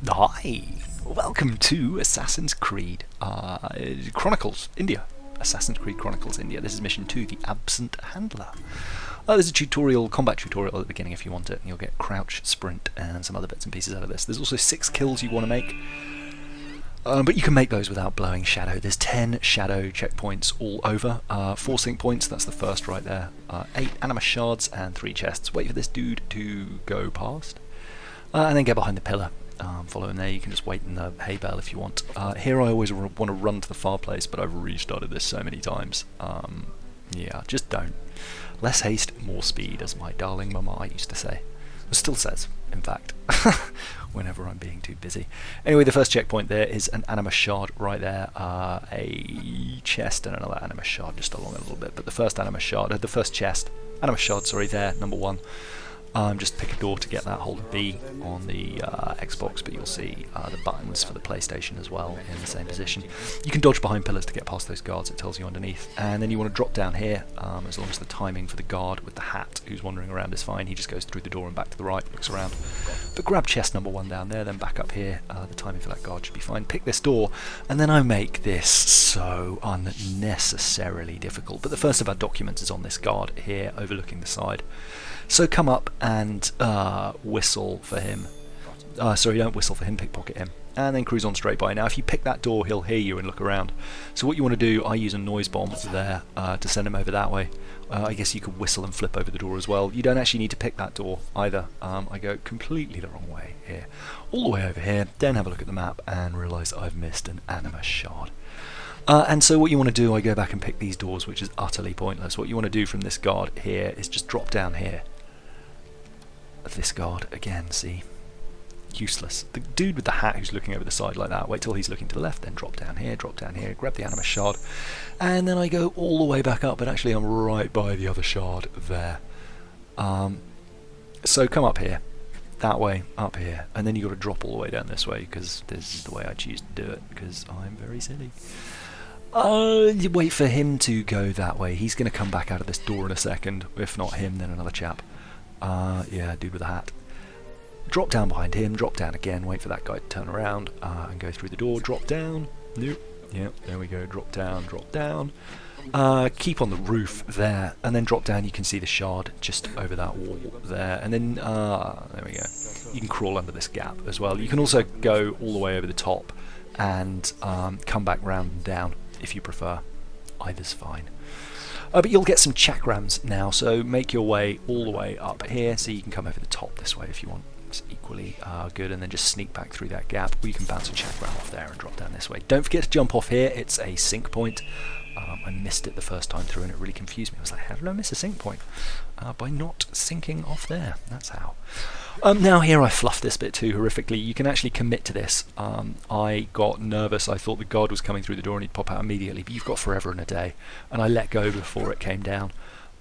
Hi, welcome to Assassin's Creed Chronicles India. Assassin's Creed Chronicles India. This is mission 2, the Absent Handler. There's a combat tutorial at the beginning if you want it. You'll get crouch, sprint, and some other bits and pieces out of this. There's also 6 kills you want to make, but you can make those without blowing shadow. There's 10 shadow checkpoints all over. 4 sync points, that's the first right there. 8 Animus Shards and 3 chests. Wait for this dude to go past, and then get behind the pillar. Follow him there. You can just wait in the hay bale if you want. Here I always want to run to the far place, but I've restarted this so many times. Yeah, just don't. Less haste, more speed, as my darling mama used to say. It still says, in fact, whenever I'm being too busy. Anyway, the first checkpoint there is an Animus Shard right there. A chest and another Animus Shard just along a little bit. But the first Animus Shard, Animus Shard, sorry, there, number 1. Just pick a door to get that, hold B on the Xbox, but you'll see the buttons for the PlayStation as well in the same position. You can dodge behind pillars to get past those guards, it tells you underneath. And then you want to drop down here, as long as the timing for the guard with the hat who's wandering around is fine. He just goes through the door and back to the right, looks around. But grab chest number 1 down there, then back up here. The timing for that guard should be fine. Pick this door, and then I make this so unnecessarily difficult. But the first of our documents is on this guard here, overlooking the side. So come up and whistle for him. Sorry, don't whistle for him, pickpocket him. And then cruise on straight by. Now if you pick that door, he'll hear you and look around. So what you want to do, I use a noise bomb there to send him over that way. I guess you could whistle and flip over the door as well. You don't actually need to pick that door either. I go completely the wrong way here. All the way over here, then have a look at the map and realise I've missed an Animus Shard. And so what you want to do, I go back and pick these doors, which is utterly pointless. What you want to do from this guard here is just drop down here. This guard, again, see? Useless. The dude with the hat who's looking over the side like that, wait till he's looking to the left, then drop down here, grab the Animus Shard, and then I go all the way back up, but actually I'm right by the other shard there. So come up here, that way, up here, and then you've got to drop all the way down this way, because this is the way I choose to do it, because I'm very silly. You wait for him to go that way. He's going to come back out of this door in a second. If not him, then another chap. Yeah, dude with the hat. Drop down behind him, drop down again, wait for that guy to turn around and go through the door, drop down. Nope. Yeah, there we go, drop down, drop down. Keep on the roof there, and then drop down. You can see the shard just over that wall there, and then there we go. You can crawl under this gap as well. You can also go all the way over the top and come back round and down if you prefer. Either's fine. But you'll get some chakrams now, so make your way all the way up here, so you can come over the top this way if you want. It's equally good, and then just sneak back through that gap, or you can bounce a chakram off there and drop down this way. Don't forget to jump off here, it's a sync point. I missed it the first time through and it really confused me. I was like, how did I miss a sync point? By not syncing off there, that's how. Now here I fluffed this bit too horrifically. You can actually commit to this. I got nervous, I thought the guard was coming through the door and he'd pop out immediately, but you've got forever and a day, and I let go before it came down.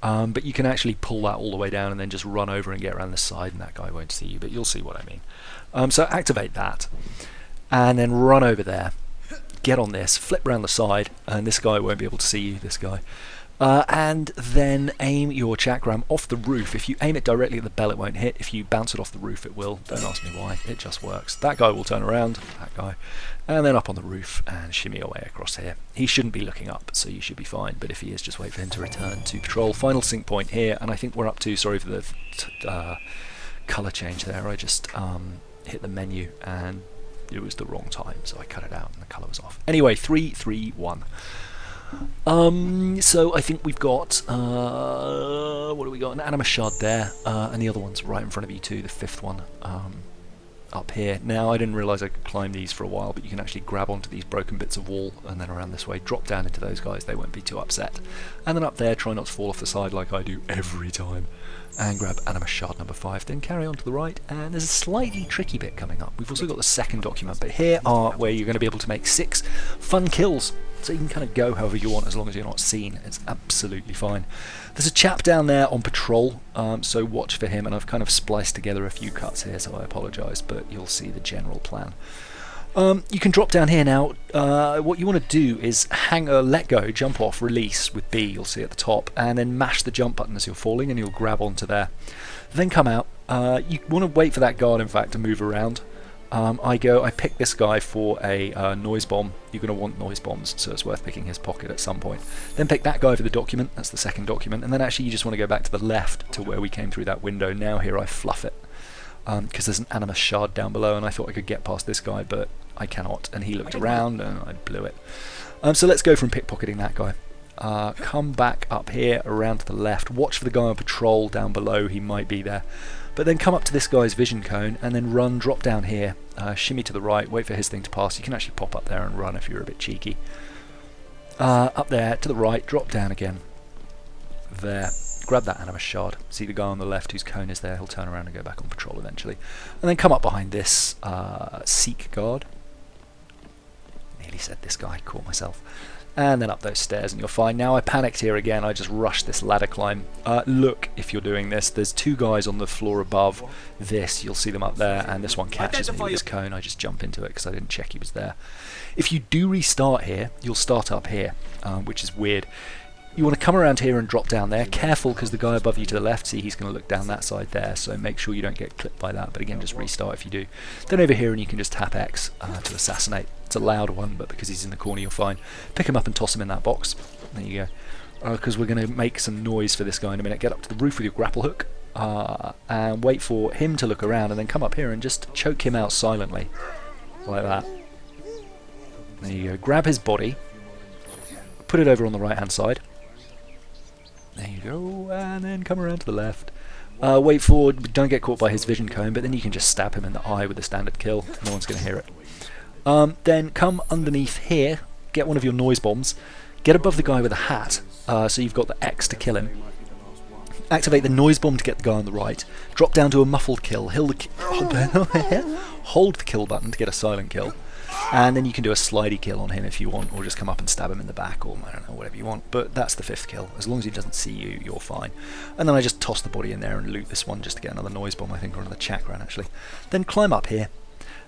But you can actually pull that all the way down and then just run over and get around the side, and that guy won't see you, but you'll see what I mean. So activate that, and then run over there. Get on this, flip around the side, and this guy won't be able to see you, this guy. And then aim your chakram off the roof. If you aim it directly at the bell, it won't hit. If you bounce it off the roof, it will. Don't ask me why, it just works. That guy will turn around, that guy, and then up on the roof and shimmy away across here. He shouldn't be looking up, so you should be fine, but if he is, just wait for him to return to patrol. Final sync point here, and I think we're up to, sorry for the colour change there, I just hit the menu and it was the wrong time, so I cut it out and the colour was off. Anyway, 3, 3, 1. So I think we've got, what do we got? An Animus Shard there, and the other one's right in front of you too, the 5th one, up here. Now I didn't realise I could climb these for a while, but you can actually grab onto these broken bits of wall and then around this way, drop down into those guys, they won't be too upset. And then up there, try not to fall off the side like I do every time. And grab Animus Shard number 5, then carry on to the right, and there's a slightly tricky bit coming up. We've also got the second document, but here are where you're going to be able to make 6 fun kills, so you can kind of go however you want as long as you're not seen. It's absolutely fine. There's a chap down there on patrol, so watch for him, and I've kind of spliced together a few cuts here, so I apologise, but you'll see the general plan. You can drop down here now. What you want to do is let go, jump off, release with B, you'll see at the top, and then mash the jump button as you're falling and you'll grab onto there. Then come out. You want to wait for that guard, in fact, to move around. I pick this guy for a noise bomb. You're going to want noise bombs, so it's worth picking his pocket at some point. Then pick that guy for the document, that's the second document, and then actually you just want to go back to the left to where we came through that window. Now here I fluff it, because there's an Animus Shard down below, and I thought I could get past this guy, but I cannot, and he looked around, and I blew it. So let's go from pickpocketing that guy. Come back up here, around to the left, watch for the guy on patrol down below, he might be there. But then come up to this guy's vision cone and then run, drop down here, shimmy to the right, wait for his thing to pass. You can actually pop up there and run if you're a bit cheeky. Up there, to the right, drop down again. There. Grab that Animus Shard. See the guy on the left whose cone is there, he'll turn around and go back on patrol eventually. And then come up behind this Seek guard. Nearly said this guy, caught myself. And then up those stairs and you're fine. Now I panicked here again, I just rushed this ladder climb. Look, if you're doing this, there's two guys on the floor above this, you'll see them up there, and this one catches me with this cone. I just jump into it because I didn't check he was there. If you do restart here, you'll start up here, which is weird. You want to come around here and drop down there. Careful, because the guy above you to the left, see, he's going to look down that side there, so make sure you don't get clipped by that, but again, just restart if you do. Then over here, and you can just tap X to assassinate. It's a loud one, but because he's in the corner, you're fine. Pick him up and toss him in that box. There you go. Because we're going to make some noise for this guy in a minute. Get up to the roof with your grapple hook, and wait for him to look around, and then come up here and just choke him out silently. Like that. There you go. Grab his body, put it over on the right-hand side. There you go, and then come around to the left. Wait for, don't get caught by his vision cone, but then you can just stab him in the eye with a standard kill. No one's going to hear it. Then come underneath here, get one of your noise bombs, get above the guy with a hat, so you've got the X to kill him. Activate the noise bomb to get the guy on the right. Drop down to a muffled kill. Hold the kill button to get a silent kill. And then you can do a slidey kill on him if you want, or just come up and stab him in the back, or I don't know, whatever you want. But that's the 5th kill. As long as he doesn't see you, you're fine. And then I just toss the body in there and loot this one just to get another noise bomb, I think, or another chakran actually. Then climb up here,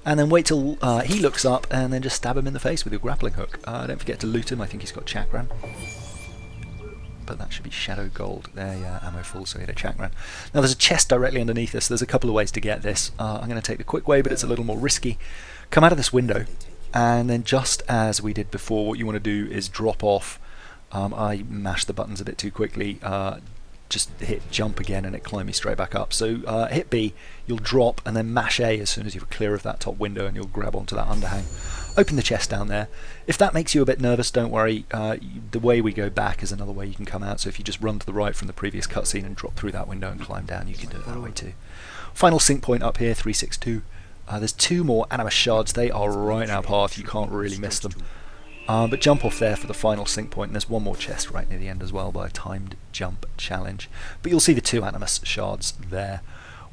and then wait till he looks up, and then just stab him in the face with your grappling hook. Don't forget to loot him, I think he's got chakran. But that should be shadow gold. There, yeah, ammo full, so he had a chakran. Now there's a chest directly underneath this. There's a couple of ways to get this. I'm going to take the quick way, but it's a little more risky. Come out of this window, and then just as we did before, what you want to do is drop off. I mashed the buttons a bit too quickly. Just hit jump again and it climbed me straight back up. So hit B, you'll drop, and then mash A as soon as you're clear of that top window, and you'll grab onto that underhang. Open the chest down there. If that makes you a bit nervous, don't worry. The way we go back is another way you can come out, so if you just run to the right from the previous cutscene and drop through that window and climb down, you can do it that way too. Final sync point up here, 362. There's 2 more Animus Shards. They are right in our path, you can't really miss them. But jump off there for the final sync point, and there's one more chest right near the end as well by a timed jump challenge. But you'll see the 2 Animus Shards there.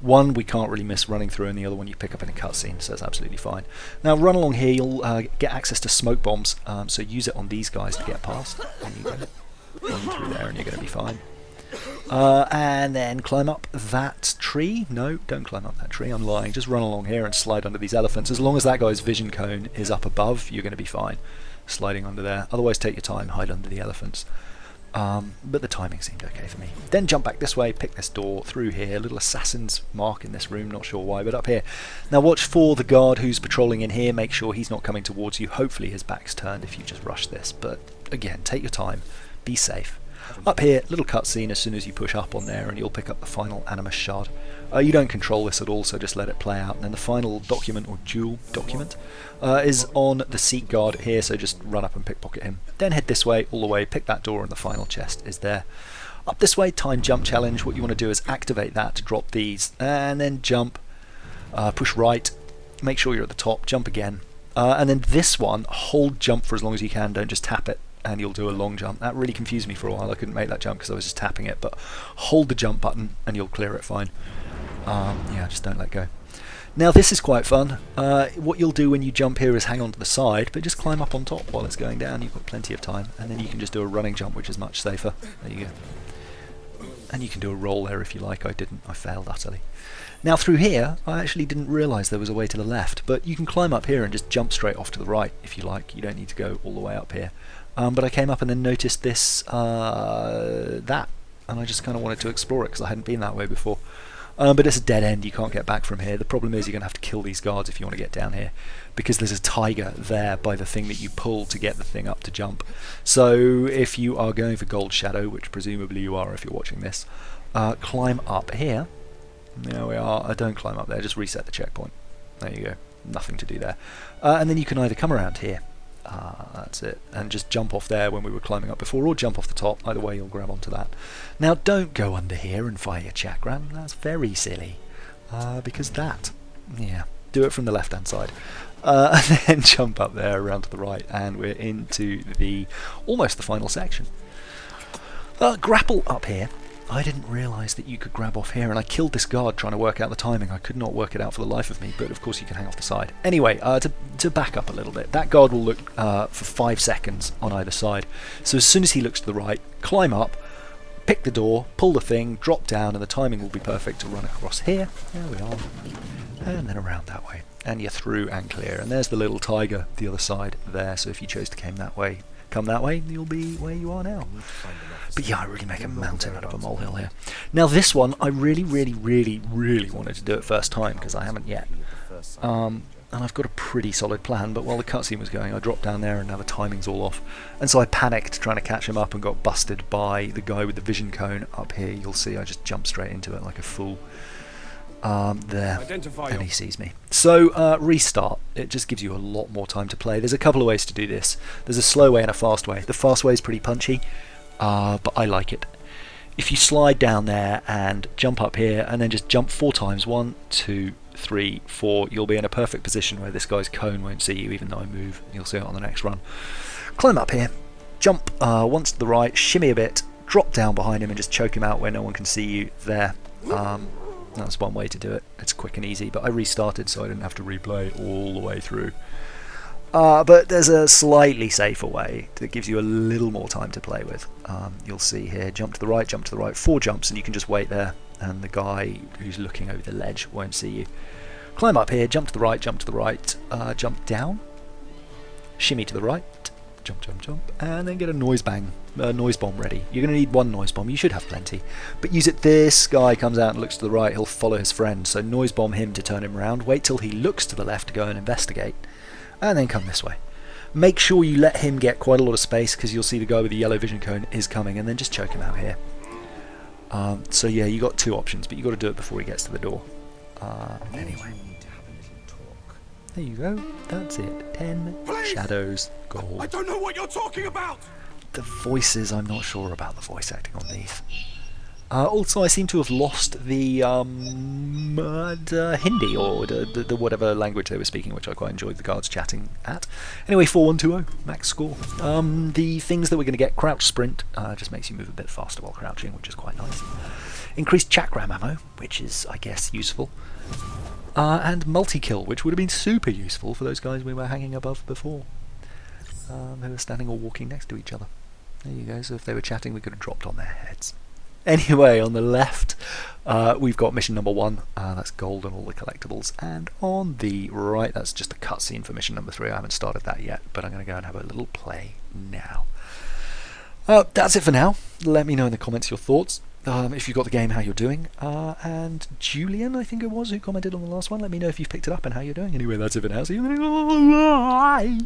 One we can't really miss running through, and the other one you pick up in a cutscene, so that's absolutely fine. Now run along here, you'll get access to smoke bombs, so use it on these guys to get past. And you go run through there and you're going to be fine. And then climb up that tree. No, don't climb up that tree, I'm lying. Just run along here and slide under these elephants. As long as that guy's vision cone is up above, you're going to be fine sliding under there. Otherwise take your time, hide under the elephants. But the timing seemed okay for me. Then jump back this way, pick this door through here. Little assassin's mark in this room, not sure why, but up here. Now watch for the guard who's patrolling in here. Make sure he's not coming towards you. Hopefully his back's turned if you just rush this. But again, take your time, be safe. Up here, little cutscene as soon as you push up on there, and you'll pick up the final Animus Shard. You don't control this at all, so just let it play out. And then the final document, or dual document, is on the Seek guard here, so just run up and pickpocket him. Then head this way, all the way, pick that door, and the final chest is there. Up this way, time jump challenge. What you want to do is activate that to drop these, and then jump, push right, make sure you're at the top, jump again. And then this one, hold jump for as long as you can, don't just tap it, and you'll do a long jump. That really confused me for a while. I couldn't make that jump because I was just tapping it, but hold the jump button and you'll clear it fine. Yeah, just don't let go. Now this is quite fun. What you'll do when you jump here is hang on to the side, but just climb up on top while it's going down. You've got plenty of time, and then you can just do a running jump, which is much safer. There you go. And you can do a roll there if you like. I didn't. I failed utterly. Now through here, I actually didn't realise there was a way to the left, but you can climb up here and just jump straight off to the right if you like. You don't need to go all the way up here. But I came up and then noticed this, and I just kind of wanted to explore it because I hadn't been that way before. But it's a dead end, you can't get back from here. The problem is you're going to have to kill these guards if you want to get down here, because there's a tiger there by the thing that you pull to get the thing up to jump. So if you are going for Gold Shadow, which presumably you are if you're watching this, climb up here. There we are. Don't climb up there, just reset the checkpoint. There you go. Nothing to do there. And then you can either come around here, that's it, and just jump off there when we were climbing up before, or jump off the top. Either way you'll grab onto that. Now don't go under here and fire your chakram, that's very silly, because yeah, do it from the left hand side. And then jump up there around to the right, and we're into almost the final section. Grapple up here. I didn't realise that you could grab off here, and I killed this guard trying to work out the timing. I could not work it out for the life of me, but of course you can hang off the side. Anyway, to back up a little bit, that guard will look for 5 seconds on either side. So as soon as he looks to the right, climb up, pick the door, pull the thing, drop down, and the timing will be perfect to run across here. There we are. And then around that way. And you're through and clear. And there's the little tiger, the other side there, so if you chose to come that way, you'll be where you are now. But yeah, I really make a mountain out of a molehill here. Now this one, I really wanted to do it first time, because I haven't yet. And I've got a pretty solid plan, but while the cutscene was going, I dropped down there and now the timing's all off. And so I panicked trying to catch him up and got busted by the guy with the vision cone up here. You'll see I just jumped straight into it like a fool. There, and he sees me. So restart. It just gives you a lot more time to play. There's a couple of ways to do this. There's a slow way and a fast way. The fast way is pretty punchy, but I like it. If you slide down there and jump up here and then just jump 4 times, 1, 2, 3, 4, you'll be in a perfect position where this guy's cone won't see you even though I move. You'll see it on the next run. Climb up here, jump once to the right, shimmy a bit, drop down behind him and just choke him out where no one can see you. There. That's one way to do it. It's quick and easy, but I restarted so I didn't have to replay all the way through. But there's a slightly safer way that gives you a little more time to play with. You'll see here, jump to the right, 4 jumps, and you can just wait there, and the guy who's looking over the ledge won't see you. Climb up here, jump to the right, jump down, shimmy to the right, jump, and then get a noise bomb ready. You're going to need 1 noise bomb, you should have plenty, but use it. This guy comes out and looks to the right, he'll follow his friend, so noise bomb him to turn him around, wait till he looks to the left to go and investigate, and then come this way. Make sure you let him get quite a lot of space, because you'll see the guy with the yellow vision cone is coming, and then just choke him out here. So yeah, you got 2 options, but you got to do it before he gets to the door. Anyway. There you go, that's it. 10 shadows, gold. I don't know what you're talking about! The voices, I'm not sure about the voice acting on these. Also, I seem to have lost the Hindi, or the whatever language they were speaking, which I quite enjoyed the guards chatting at. Anyway, 4120, max score. The things that we're going to get, crouch sprint, just makes you move a bit faster while crouching, which is quite nice. Increased chakram ammo, which is, I guess, useful. And multi-kill, which would have been super useful for those guys we were hanging above before, who were standing or walking next to each other. There you go, so if they were chatting we could have dropped on their heads. Anyway, on the left we've got mission number 1, that's gold and all the collectibles, and on the right that's just a cutscene for mission number 3. I haven't started that yet, but I'm going to go and have a little play now. That's it for now. Let me know in the comments your thoughts. If you've got the game, how you're doing, and Julian, I think it was, who commented on the last one, let me know if you've picked it up and how you're doing. Anyway, that's it for now. See you in the next one. Bye!